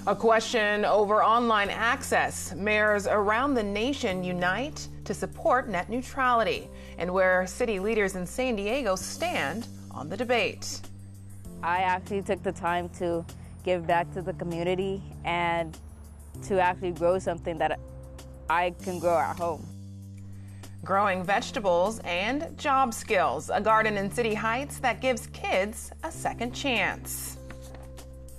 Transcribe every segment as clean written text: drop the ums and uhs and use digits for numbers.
A question over online access. Mayors around the nation unite to support net neutrality, and where city leaders in San Diego stand on the debate. I actually took the time to give back to the community and to actually grow something that I can grow at home. Growing vegetables and job skills. A garden in City Heights that gives kids a second chance.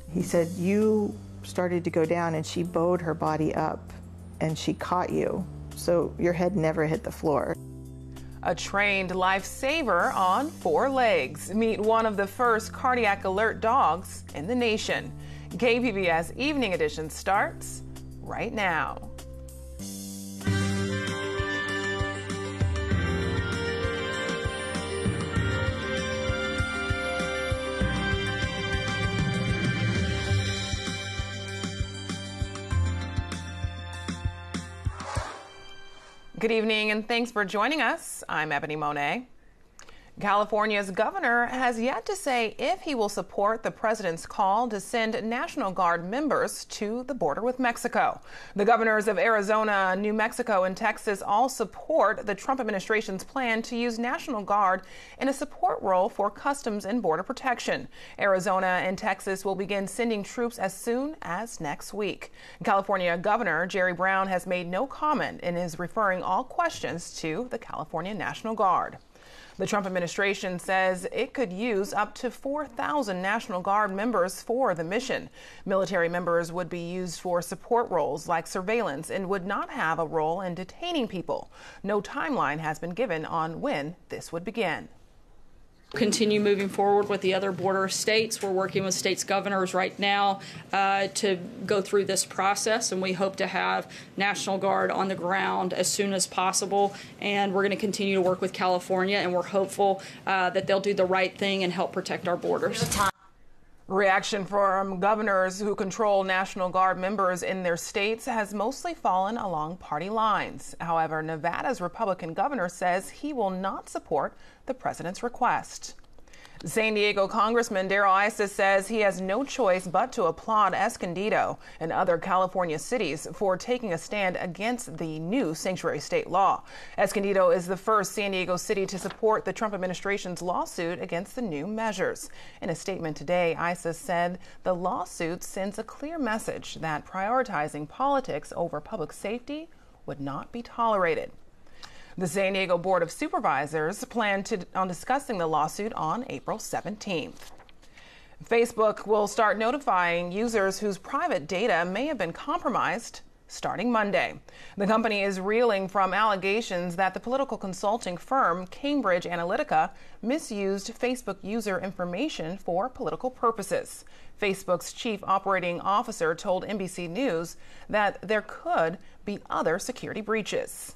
He said, you started to go down and she bowed her body up and she caught you, so your head never hit the floor. A trained lifesaver on 4 legs. Meet one of the first cardiac alert dogs in the nation. KPBS Evening Edition starts right now. Good evening and thanks for joining us. I'm Ebony Monet. California's governor has yet to say if he will support the president's call to send National Guard members to the border with Mexico. The governors of Arizona, New Mexico, and Texas all support the Trump administration's plan to use National Guard in a support role for Customs and Border Protection. Arizona and Texas will begin sending troops as soon as next week. California Governor Jerry Brown has made no comment and is referring all questions to the California National Guard. The Trump administration says it could use up to 4,000 National Guard members for the mission. Military members would be used for support roles like surveillance and would not have a role in detaining people. No timeline has been given on when this would begin. Continue moving forward with the other border states. We're working with states' governors right now to go through this process, and we hope to have National Guard on the ground as soon as possible. And we're going to continue to work with California, and we're hopeful that they'll do the right thing and help protect our borders. Reaction from governors who control National Guard members in their states has mostly fallen along party lines. However, Nevada's Republican governor says he will not support the president's request. San Diego Congressman Darrell Issa says he has no choice but to applaud Escondido and other California cities for taking a stand against the new sanctuary state law. Escondido is the first San Diego city to support the Trump administration's lawsuit against the new measures. In a statement today, Issa said the lawsuit sends a clear message that prioritizing politics over public safety would not be tolerated. The San Diego Board of Supervisors plan on discussing the lawsuit on April 17th. Facebook will start notifying users whose private data may have been compromised starting Monday. The company is reeling from allegations that the political consulting firm Cambridge Analytica misused Facebook user information for political purposes. Facebook's chief operating officer told NBC News that there could be other security breaches.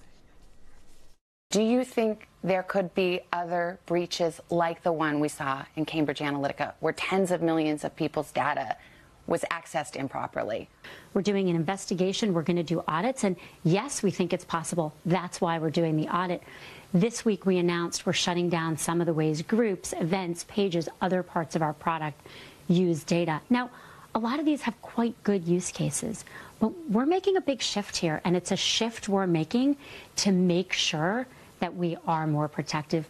Do you think there could be other breaches like the one we saw in Cambridge Analytica, where tens of millions of people's data was accessed improperly? We're doing an investigation. We're going to do audits. And yes, we think it's possible. That's why we're doing the audit. This week, we announced we're shutting down some of the ways groups, events, pages, other parts of our product use data. Now, a lot of these have quite good use cases, but we're making a big shift here. And it's a shift we're making to make sure that we are more protective.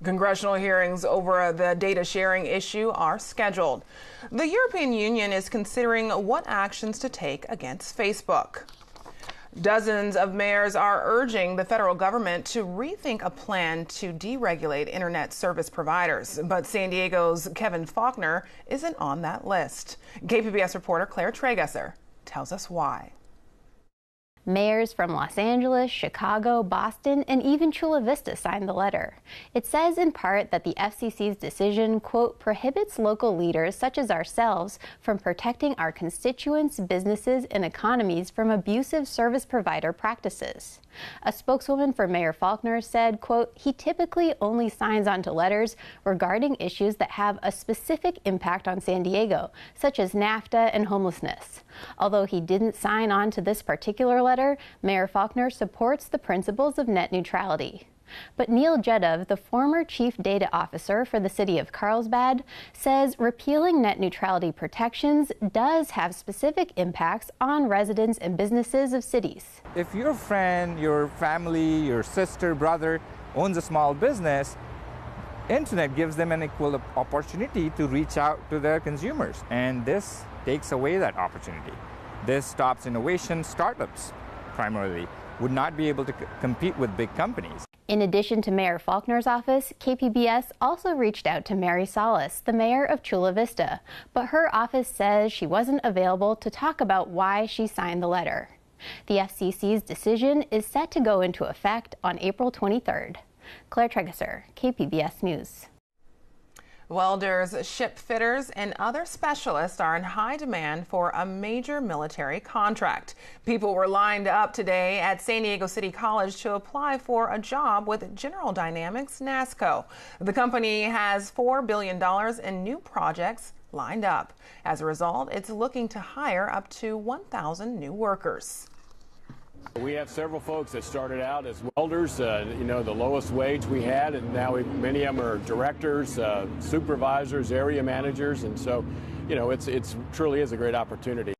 Congressional hearings over the data sharing issue are scheduled. The European Union is considering what actions to take against Facebook. Dozens of mayors are urging the federal government to rethink a plan to deregulate internet service providers. But San Diego's Kevin Faulkner isn't on that list. KPBS reporter Claire Tragesser tells us why. Mayors from Los Angeles, Chicago, Boston, and even Chula Vista signed the letter. It says in part that the FCC's decision, quote, prohibits local leaders such as ourselves from protecting our constituents, businesses, and economies from abusive service provider practices. A spokeswoman for Mayor Faulkner said, quote, he typically only signs onto letters regarding issues that have a specific impact on San Diego, such as NAFTA and homelessness. Although he didn't sign on to this particular letter, Mayor Faulkner supports the principles of net neutrality. But Neil Jedov, the former chief data officer for the city of Carlsbad, says repealing net neutrality protections does have specific impacts on residents and businesses of cities. If your friend, your family, your sister, brother owns a small business, internet gives them an equal opportunity to reach out to their consumers, and this takes away that opportunity. This stops innovation. Startups primarily would not be able to compete with big companies. In addition to Mayor Faulkner's office, KPBS also reached out to Mary Salas, the mayor of Chula Vista, but her office says she wasn't available to talk about why she signed the letter. The FCC's decision is set to go into effect on April 23rd. Claire Tregesser, KPBS News. Welders, ship fitters, and other specialists are in high demand for a major military contract. People were lined up today at San Diego City College to apply for a job with General Dynamics NASCO. The company has $4 billion in new projects lined up. As a result, it's looking to hire up to 1,000 new workers. We have several folks that started out as welders, the lowest wage we had, and now many of them are directors, supervisors, area managers, and so, it's truly is a great opportunity.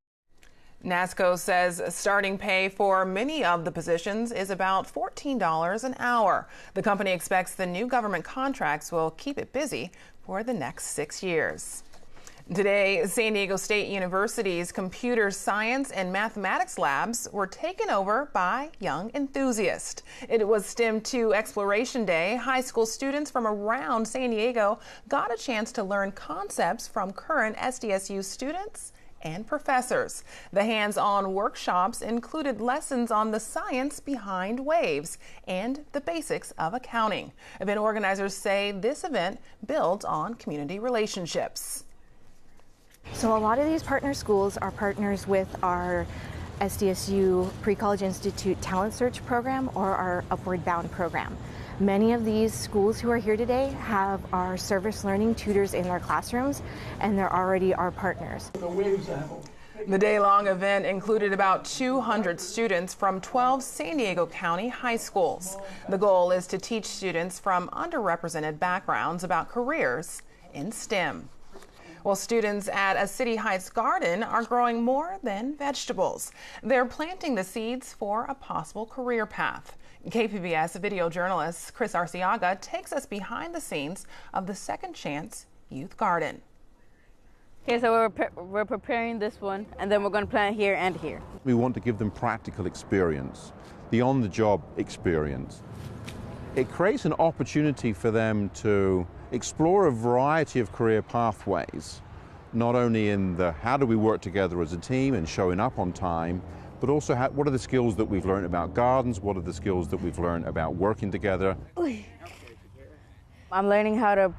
NASCO says starting pay for many of the positions is about $14 an hour. The company expects the new government contracts will keep it busy for the next 6 years. Today, San Diego State University's computer science and mathematics labs were taken over by young enthusiasts. It was STEM 2 Exploration Day. High school students from around San Diego got a chance to learn concepts from current SDSU students and professors. The hands-on workshops included lessons on the science behind waves and the basics of accounting. Event organizers say this event builds on community relationships. So a lot of these partner schools are partners with our SDSU Pre-College Institute Talent Search program or our Upward Bound program. Many of these schools who are here today have our service learning tutors in their classrooms, and they're already our partners. The day-long event included about 200 students from 12 San Diego County high schools. The goal is to teach students from underrepresented backgrounds about careers in STEM. Well, students at a City Heights garden are growing more than vegetables. They're planting the seeds for a possible career path. KPBS video journalist Chris Arciaga takes us behind the scenes of the Second Chance Youth Garden. Okay, so we're preparing this one, and then we're going to plant here and here. We want to give them practical experience, the on-the-job experience. It creates an opportunity for them to explore a variety of career pathways, not only in the how do we work together as a team and showing up on time, but also what are the skills that we've learned about gardens, what are the skills that we've learned about working together. I'm learning how to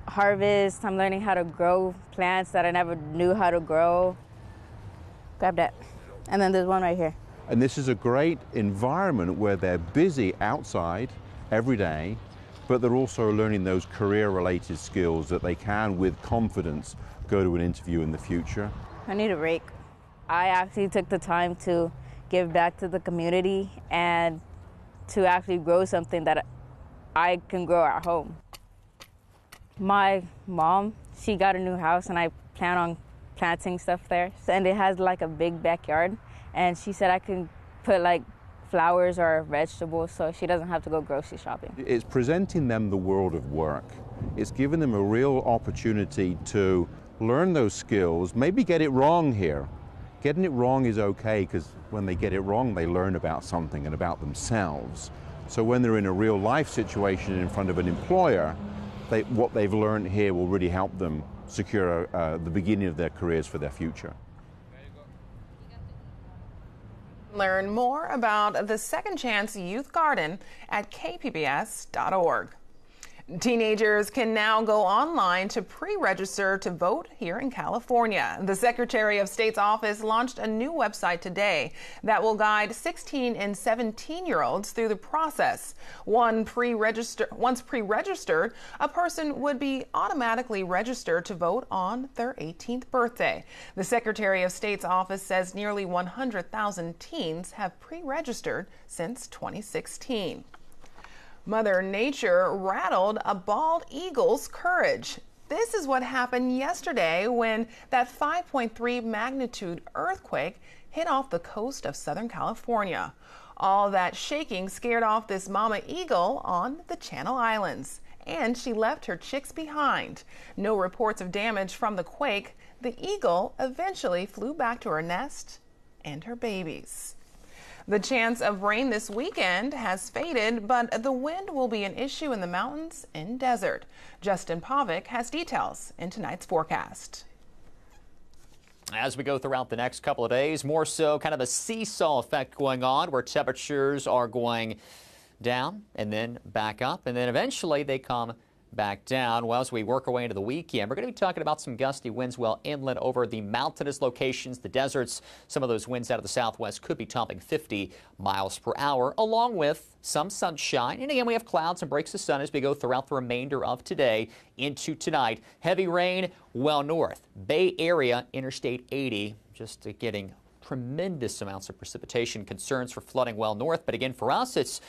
harvest, I'm learning how to grow plants that I never knew how to grow. Grab that. And then there's one right here. And this is a great environment where they're busy outside every day, but they're also learning those career-related skills that they can, with confidence, go to an interview in the future. I need a rake. I actually took the time to give back to the community and to actually grow something that I can grow at home. My mom, she got a new house, and I plan on planting stuff there. And it has like a big backyard, and she said I can put like flowers or vegetables so she doesn't have to go grocery shopping. It's presenting them the world of work. It's giving them a real opportunity to learn those skills, maybe get it wrong here. Getting it wrong is okay, because when they get it wrong, they learn about something and about themselves. So when they're in a real life situation in front of an employer, what they've learned here will really help them secure the beginning of their careers for their future. Learn more about the Second Chance Youth Garden at kpbs.org. Teenagers can now go online to pre-register to vote here in California. The Secretary of State's office launched a new website today that will guide 16 and 17-year-olds through the process. Once pre-registered, a person would be automatically registered to vote on their 18th birthday. The Secretary of State's office says nearly 100,000 teens have pre-registered since 2016. Mother Nature rattled a bald eagle's courage. This is what happened yesterday when that 5.3 magnitude earthquake hit off the coast of Southern California. All that shaking scared off this mama eagle on the Channel Islands, and she left her chicks behind. No reports of damage from the quake. The eagle eventually flew back to her nest and her babies. The chance of rain this weekend has faded, but the wind will be an issue in the mountains and desert. Justin Pavic has details in tonight's forecast. As we go throughout the next couple of days, more so kind of a seesaw effect going on where temperatures are going down and then back up, and then eventually they come back down. Well, as we work our way into the weekend, we're going to be talking about some gusty winds well inland over the mountainous locations, the deserts. Some of those winds out of the southwest could be topping 50 miles per hour, along with some sunshine. And again, we have clouds and breaks of sun as we go throughout the remainder of today into tonight. Heavy rain well north. Bay Area, Interstate 80, just getting tremendous amounts of precipitation. Concerns for flooding well north. But again, for us, it's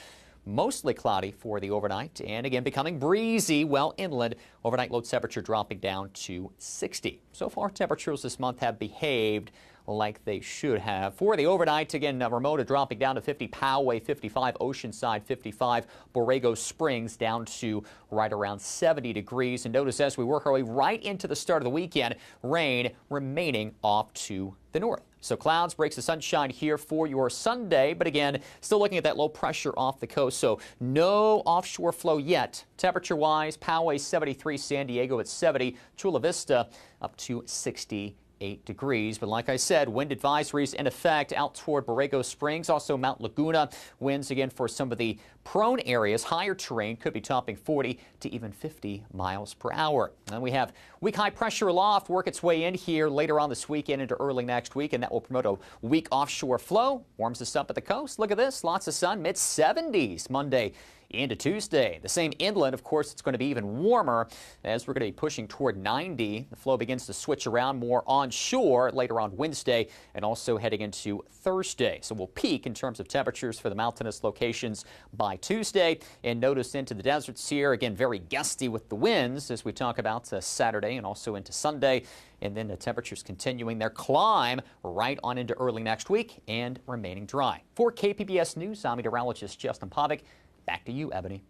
mostly cloudy for the overnight, and again becoming breezy well inland. Overnight low temperature dropping down to 60. So far, temperatures this month have behaved like they should have. For the overnight, again, Ramona dropping down to 50, Poway 55, Oceanside 55, Borrego Springs down to right around 70 degrees. And notice as we work our way right into the start of the weekend, rain remaining off to the north. So clouds, breaks of sunshine here for your Sunday, but again, still looking at that low pressure off the coast, so no offshore flow yet. Temperature-wise, Poway 73, San Diego at 70, Chula Vista up to 68 degrees. But like I said, wind advisories in effect out toward Borrego Springs, also Mount Laguna. Winds again for some of the prone areas, higher terrain could be topping 40 to even 50 miles per hour. And we have weak high pressure aloft work its way in here later on this weekend into early next week, and that will promote a weak offshore flow. Warms us up at the coast. Look at this, lots of sun, mid 70s Monday into Tuesday. The same inland, of course, it's going to be even warmer as we're going to be pushing toward 90. The flow begins to switch around more onshore later on Wednesday and also heading into Thursday. So we'll peak in terms of temperatures for the mountainous locations by Tuesday. And notice into the deserts here, again, very gusty with the winds as we talk about Saturday and also into Sunday. And then the temperatures continuing their climb right on into early next week and remaining dry. For KPBS News, I'm meteorologist Justin Pavic. Back to you, Ebony.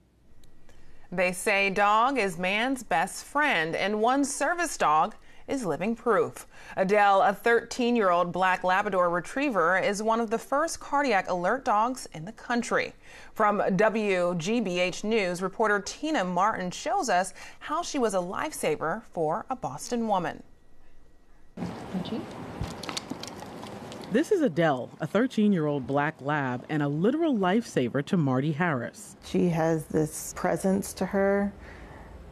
They say dog is man's best friend, and one service dog is living proof. Adele, a 13-year-old black Labrador retriever, is one of the first cardiac alert dogs in the country. From WGBH News, reporter Tina Martin shows us how she was a lifesaver for a Boston woman. This is Adele, a 13-year-old black lab and a literal lifesaver to Marty Harris. She has this presence to her.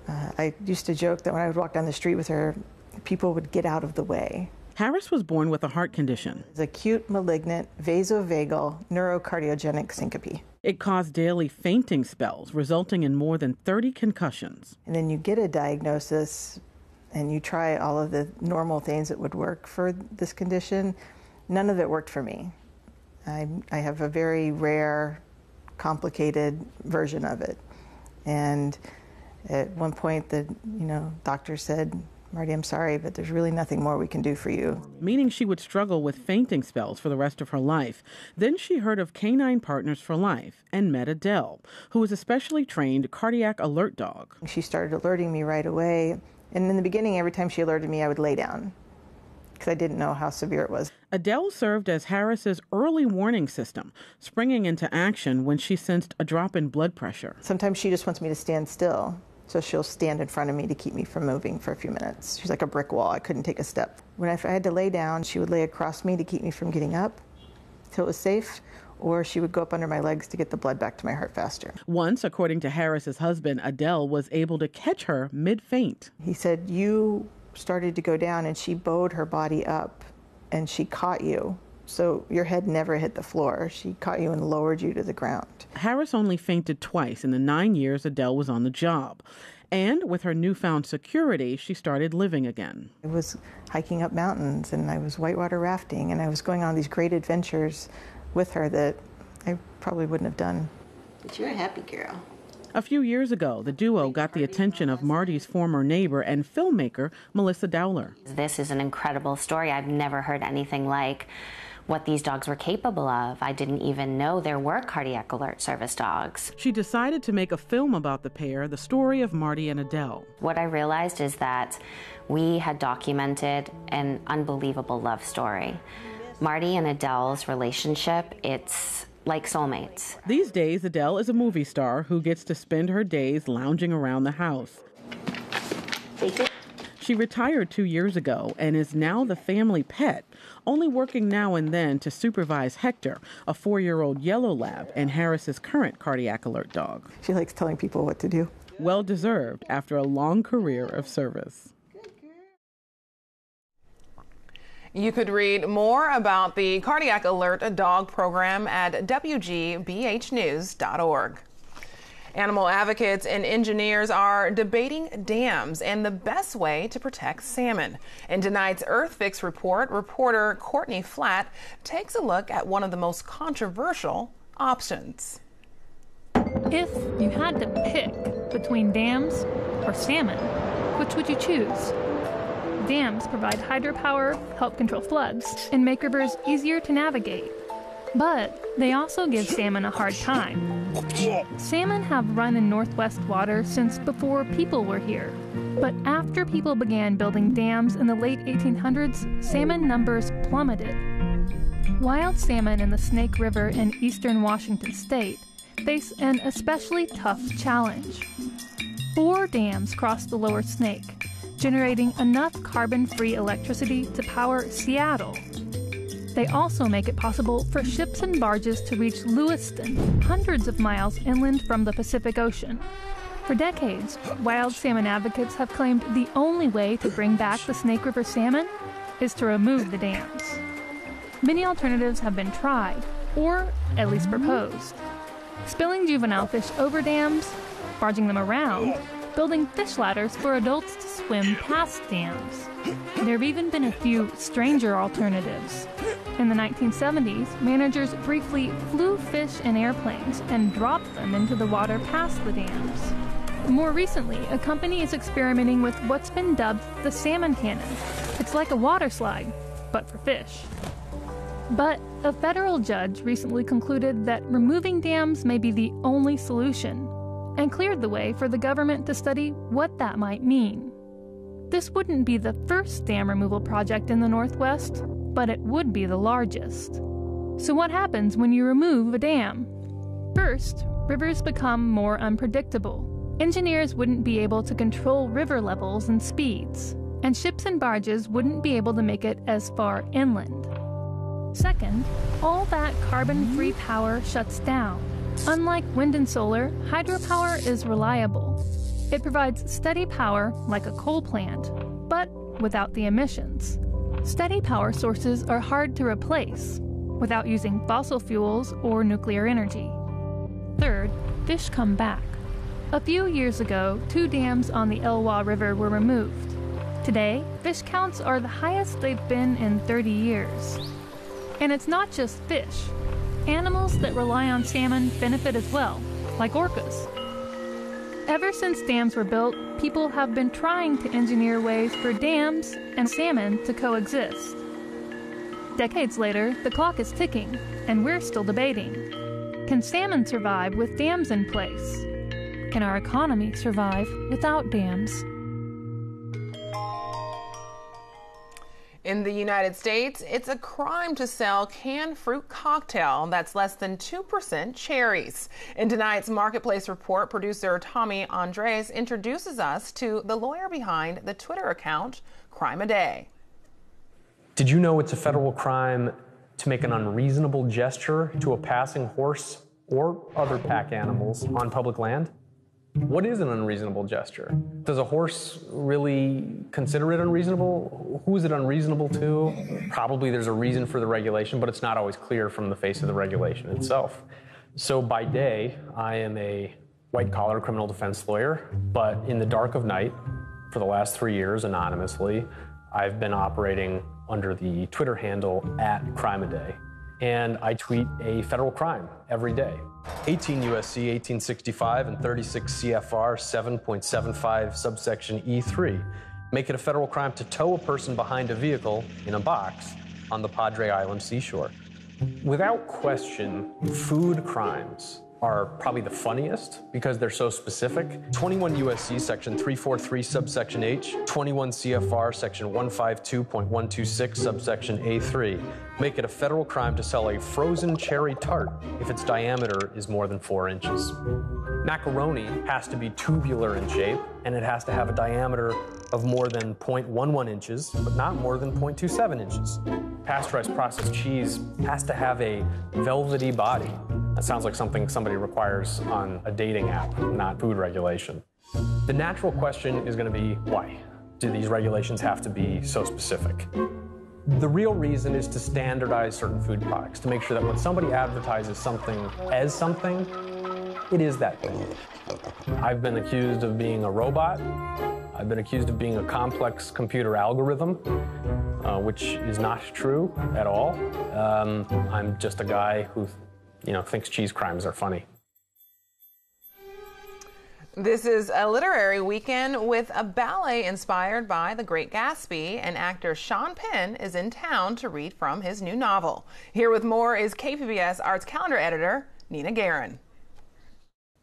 I used to joke that when I would walk down the street with her, people would get out of the way. Harris was born with a heart condition. It's acute malignant vasovagal neurocardiogenic syncope. It caused daily fainting spells, resulting in more than 30 concussions. And then you get a diagnosis and you try all of the normal things that would work for this condition. None of it worked for me. I have a very rare, complicated version of it. And at one point, the doctor said, "Marty, I'm sorry, but there's really nothing more we can do for you." Meaning she would struggle with fainting spells for the rest of her life. Then she heard of Canine Partners for Life and met Adele, who was a specially trained cardiac alert dog. She started alerting me right away. And in the beginning, every time she alerted me, I would lay down because I didn't know how severe it was. Adele served as Harris's early warning system, springing into action when she sensed a drop in blood pressure. Sometimes she just wants me to stand still, so she'll stand in front of me to keep me from moving for a few minutes. She's like a brick wall. I couldn't take a step. When I had to lay down, she would lay across me to keep me from getting up till it was safe, or she would go up under my legs to get the blood back to my heart faster. Once, according to Harris's husband, Adele was able to catch her mid-faint. He said, "You started to go down and she bowed her body up and she caught you. So your head never hit the floor. She caught you and lowered you to the ground." Harris only fainted twice in the 9 years Adele was on the job. And with her newfound security, she started living again. I was hiking up mountains and I was whitewater rafting and I was going on these great adventures with her that I probably wouldn't have done. But you're a happy girl. A few years ago, the duo got the attention of Marty's former neighbor and filmmaker, Melissa Dowler. This is an incredible story. I've never heard anything like what these dogs were capable of. I didn't even know there were cardiac alert service dogs. She decided to make a film about the pair, the story of Marty and Adele. What I realized is that we had documented an unbelievable love story. Marty and Adele's relationship, it's like soulmates. These days, Adele is a movie star who gets to spend her days lounging around the house. She retired 2 years ago and is now the family pet, only working now and then to supervise Hector, a 4-year-old yellow lab and Harris's current cardiac alert dog. She likes telling people what to do. Well deserved after a long career of service. You could read more about the Cardiac Alert Dog Program at WGBHnews.org. Animal advocates and engineers are debating dams and the best way to protect salmon. In tonight's Earth Fix report, reporter Courtney Flatt takes a look at one of the most controversial options. If you had to pick between dams or salmon, which would you choose? Dams provide hydropower, help control floods, and make rivers easier to navigate. But they also give salmon a hard time. Salmon have run in Northwest water since before people were here. But after people began building dams in the late 1800s, salmon numbers plummeted. Wild salmon in the Snake River in eastern Washington state face an especially tough challenge. 4 dams cross the lower Snake, generating enough carbon-free electricity to power Seattle. They also make it possible for ships and barges to reach Lewiston, hundreds of miles inland from the Pacific Ocean. For decades, wild salmon advocates have claimed the only way to bring back the Snake River salmon is to remove the dams. Many alternatives have been tried, or at least proposed. Spilling juvenile fish over dams, barging them around, building fish ladders for adults to swim past dams. There have even been a few stranger alternatives. In the 1970s, managers briefly flew fish in airplanes and dropped them into the water past the dams. More recently, a company is experimenting with what's been dubbed the salmon cannon. It's like a water slide, but for fish. But a federal judge recently concluded that removing dams may be the only solution, and cleared the way for the government to study what that might mean. This wouldn't be the first dam removal project in the Northwest, but it would be the largest. So what happens when you remove a dam? First, rivers become more unpredictable. Engineers wouldn't be able to control river levels and speeds, and ships and barges wouldn't be able to make it as far inland. Second, all that carbon-free power shuts down. Unlike wind and solar, hydropower is reliable. It provides steady power like a coal plant, but without the emissions. Steady power sources are hard to replace without using fossil fuels or nuclear energy. Third, fish come back. A few years ago, 2 dams on the Elwha River were removed. Today, fish counts are the highest they've been in 30 years. And it's not just fish. Animals that rely on salmon benefit as well, like orcas. Ever since dams were built, people have been trying to engineer ways for dams and salmon to coexist. Decades later, the clock is ticking, and we're still debating. Can salmon survive with dams in place? Can our economy survive without dams? In the United States, it's a crime to sell canned fruit cocktail that's less than 2% cherries. In tonight's Marketplace report, producer Tommy Andres introduces us to the lawyer behind the Twitter account, Crime a Day. Did you know it's a federal crime to make an unreasonable gesture to a passing horse or other pack animals on public land? What is an unreasonable gesture? Does a horse really consider it unreasonable? Who is it unreasonable to? Probably there's a reason for the regulation, but it's not always clear from the face of the regulation itself. So by day, I am a white-collar criminal defense lawyer, but in the dark of night, for the last 3 years, anonymously, I've been operating under the Twitter handle @CrimeAday. and I tweet a federal crime every day. 18 U.S.C. 1865 and 36 CFR 7.75 subsection E3 make it a federal crime to tow a person behind a vehicle in a box on the Padre Island seashore. Without question, food crimes are probably the funniest because they're so specific. 21 U.S.C. section 343 subsection H, 21 CFR section 152.126 subsection A3 make it a federal crime to sell a frozen cherry tart if its diameter is more than 4 inches. Macaroni has to be tubular in shape, and it has to have a diameter of more than 0.11 inches, but not more than 0.27 inches. Pasteurized processed cheese has to have a velvety body. That sounds like something somebody requires on a dating app, not food regulation. The natural question is going to be, why do these regulations have to be so specific? The real reason is to standardize certain food products, to make sure that when somebody advertises something as something, it is that thing. I've been accused of being a robot. I've been accused of being a complex computer algorithm, which is not true at all. I'm just a guy who thinks cheese crimes are funny. This is a literary weekend with a ballet inspired by The Great Gatsby, and actor Sean Penn is in town to read from his new novel. Here with more is KPBS Arts Calendar Editor Nina Guerin.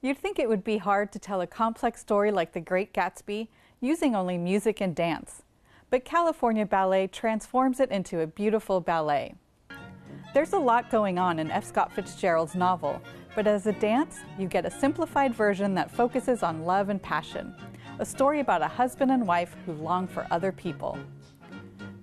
You'd think it would be hard to tell a complex story like The Great Gatsby using only music and dance, but California Ballet transforms it into a beautiful ballet. There's a lot going on in F. Scott Fitzgerald's novel, but as a dance, you get a simplified version that focuses on love and passion, a story about a husband and wife who long for other people.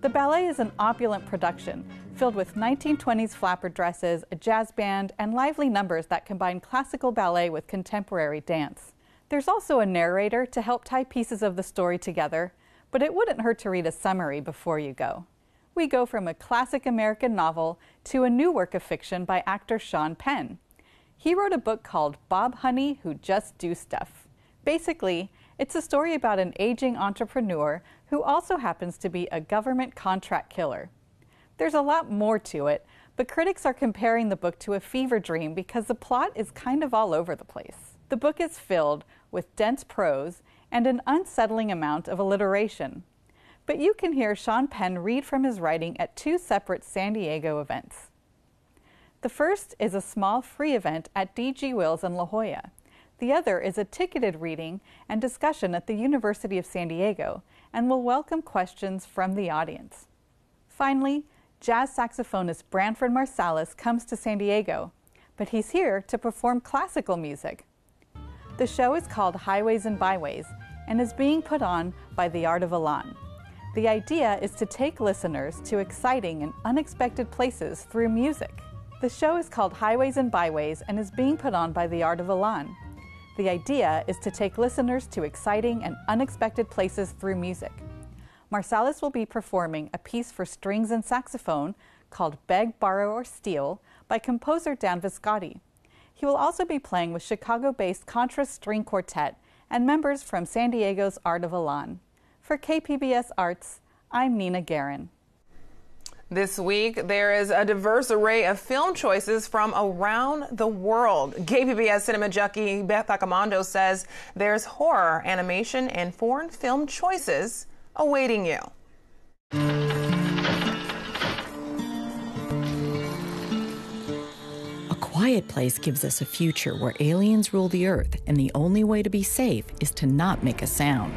The ballet is an opulent production, filled with 1920s flapper dresses, a jazz band, and lively numbers that combine classical ballet with contemporary dance. There's also a narrator to help tie pieces of the story together, but it wouldn't hurt to read a summary before you go. We go from a classic American novel to a new work of fiction by actor Sean Penn. He wrote a book called Bob Honey Who Just Do Stuff. Basically, it's a story about an aging entrepreneur who also happens to be a government contract killer. There's a lot more to it, but critics are comparing the book to a fever dream because the plot is kind of all over the place. The book is filled with dense prose and an unsettling amount of alliteration. But you can hear Sean Penn read from his writing at 2 separate San Diego events. The first is a small free event at D.G. Wills in La Jolla. The other is a ticketed reading and discussion at the University of San Diego and will welcome questions from the audience. Finally, jazz saxophonist Branford Marsalis comes to San Diego, but he's here to perform classical music. The show is called Highways and Byways and is being put on by the Art of Elan. The idea is to take listeners to exciting and unexpected places through music. The show is called Highways and Byways and is being put on by the Art of Elan. The idea is to take listeners to exciting and unexpected places through music. Marsalis will be performing a piece for strings and saxophone called Beg, Borrow, or Steal by composer Dan Viscotti. He will also be playing with Chicago-based Contra String Quartet and members from San Diego's Art of Elan. For KPBS Arts, I'm Nina Guerin. This week, there is a diverse array of film choices from around the world. KPBS cinema junkie Beth Accomando says there's horror, animation, and foreign film choices awaiting you. A Quiet Place gives us a future where aliens rule the Earth, and the only way to be safe is to not make a sound.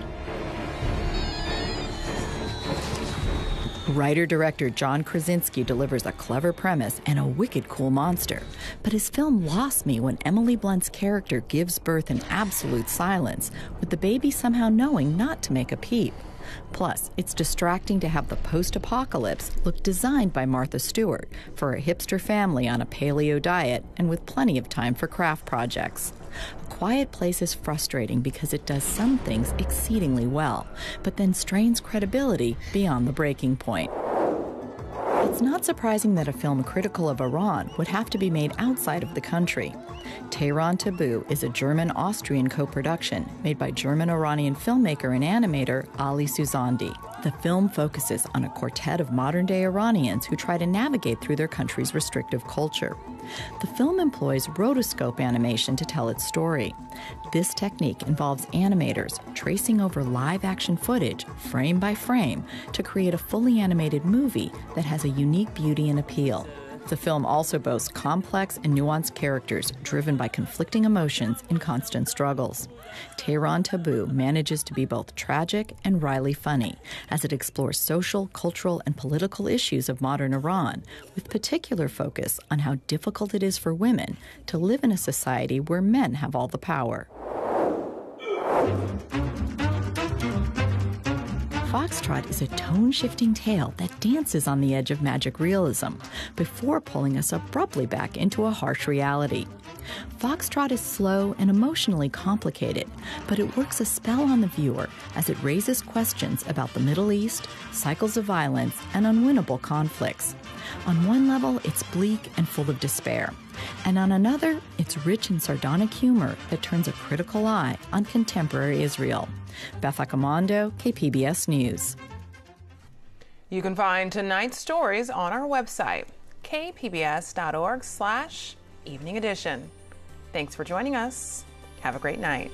Writer-director John Krasinski delivers a clever premise and a wicked cool monster. But his film lost me when Emily Blunt's character gives birth in absolute silence, with the baby somehow knowing not to make a peep. Plus, it's distracting to have the post-apocalypse look designed by Martha Stewart for a hipster family on a paleo diet and with plenty of time for craft projects. A Quiet Place is frustrating because it does some things exceedingly well, but then strains credibility beyond the breaking point. It's not surprising that a film critical of Iran would have to be made outside of the country. Tehran Taboo is a German-Austrian co-production made by German-Iranian filmmaker and animator Ali Suzandi. The film focuses on a quartet of modern-day Iranians who try to navigate through their country's restrictive culture. The film employs rotoscope animation to tell its story. This technique involves animators tracing over live-action footage, frame by frame, to create a fully animated movie that has a unique beauty and appeal. The film also boasts complex and nuanced characters driven by conflicting emotions and constant struggles. Tehran Taboo manages to be both tragic and wryly funny as it explores social, cultural, and political issues of modern Iran, with particular focus on how difficult it is for women to live in a society where men have all the power. Foxtrot is a tone-shifting tale that dances on the edge of magic realism before pulling us abruptly back into a harsh reality. Foxtrot is slow and emotionally complicated, but it works a spell on the viewer as it raises questions about the Middle East, cycles of violence, and unwinnable conflicts. On one level, it's bleak and full of despair. And on another, it's rich in sardonic humor that turns a critical eye on contemporary Israel. Beth Accomando, KPBS News. You can find tonight's stories on our website, kpbs.org/evening edition. Thanks for joining us. Have a great night.